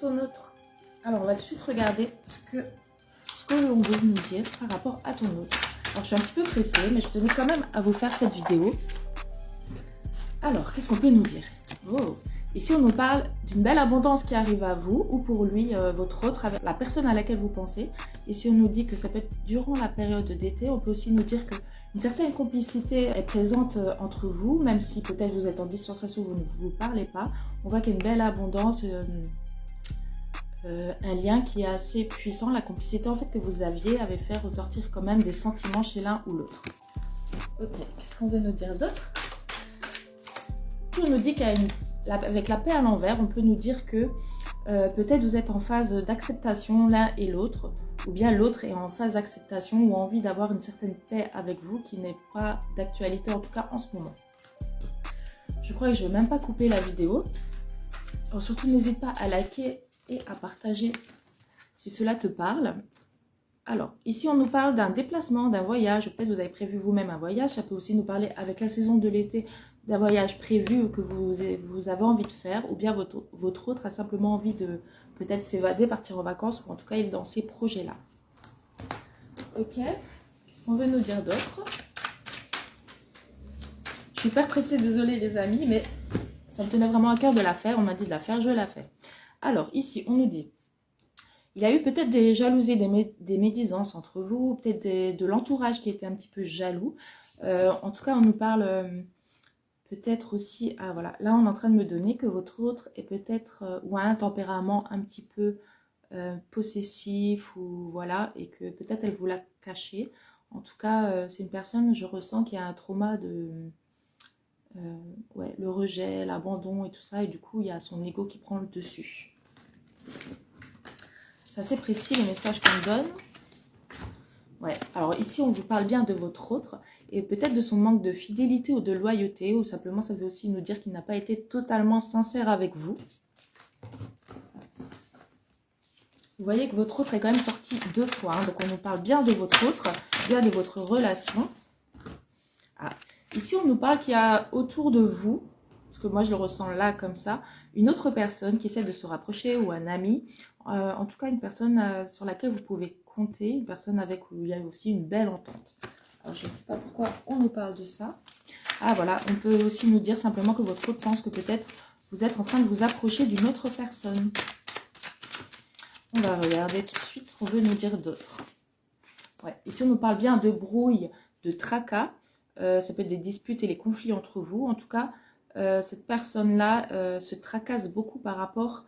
ton autre. Alors, on va tout de suite regarder ce que l'on veut nous dire par rapport à ton autre. Alors, je suis un petit peu pressée, mais je tenais quand même à vous faire cette vidéo. Alors, qu'est-ce qu'on peut nous dire? Oh. Ici, on nous parle d'une belle abondance qui arrive à vous ou pour lui, votre autre, avec la personne à laquelle vous pensez. Ici, on nous dit que ça peut être durant la période d'été. On peut aussi nous dire qu'une certaine complicité est présente entre vous, même si peut-être vous êtes en distanciation, vous ne vous parlez pas. On voit qu'il y a une belle abondance, un lien qui est assez puissant. La complicité en fait que vous aviez avait fait ressortir quand même des sentiments chez l'un ou l'autre. Ok, qu'est-ce qu'on veut nous dire d'autre? On nous dit qu'avec la paix à l'envers, on peut nous dire que peut-être vous êtes en phase d'acceptation l'un et l'autre, ou bien l'autre est en phase d'acceptation ou a envie d'avoir une certaine paix avec vous qui n'est pas d'actualité, en tout cas en ce moment. Je crois que je ne vais même pas couper la vidéo. Alors, surtout, n'hésite pas à liker et à partager si cela te parle. Alors, ici, on nous parle d'un déplacement, d'un voyage. Peut-être vous avez prévu vous-même un voyage. Ça peut aussi nous parler, avec la saison de l'été, d'un voyage prévu que vous avez envie de faire. Ou bien votre autre a simplement envie de peut-être s'évader, partir en vacances. Ou en tout cas, il est dans ces projets-là. Ok. Qu'est-ce qu'on veut nous dire d'autre? Je suis hyper pressée, désolée les amis, mais ça me tenait vraiment à cœur de la faire. On m'a dit de la faire, je la fais. Alors, ici, on nous dit... Il y a eu peut-être des jalousies, des médisances entre vous, peut-être de l'entourage qui était un petit peu jaloux. En tout cas, on nous parle peut-être aussi... Ah voilà, là on est en train de me donner que votre autre est peut-être ou a un tempérament un petit peu possessif ou voilà, et que peut-être elle vous l'a caché. En tout cas, c'est une personne, je ressens, qui a un trauma de... ouais, le rejet, l'abandon et tout ça, et du coup, il y a son ego qui prend le dessus. C'est assez précis les messages qu'on me donne. Ouais, alors ici on vous parle bien de votre autre et peut-être de son manque de fidélité ou de loyauté, ou simplement ça veut aussi nous dire qu'il n'a pas été totalement sincère avec vous. Vous voyez que votre autre est quand même sorti 2 fois, hein, donc on nous parle bien de votre autre, bien de votre relation. Ah, ici on nous parle qu'il y a autour de vous, parce que moi je le ressens là comme ça, une autre personne qui essaie de se rapprocher ou un ami. En tout cas, une personne sur laquelle vous pouvez compter, une personne avec où il y a aussi une belle entente. Alors, je ne sais pas pourquoi on nous parle de ça. Ah, voilà, on peut aussi nous dire simplement que votre autre pense que peut-être vous êtes en train de vous approcher d'une autre personne. On va regarder tout de suite ce qu'on veut nous dire d'autre. Ouais, ici, on nous parle bien de brouille, de tracas. Ça peut être des disputes et les conflits entre vous. En tout cas, cette personne-là se tracasse beaucoup par rapport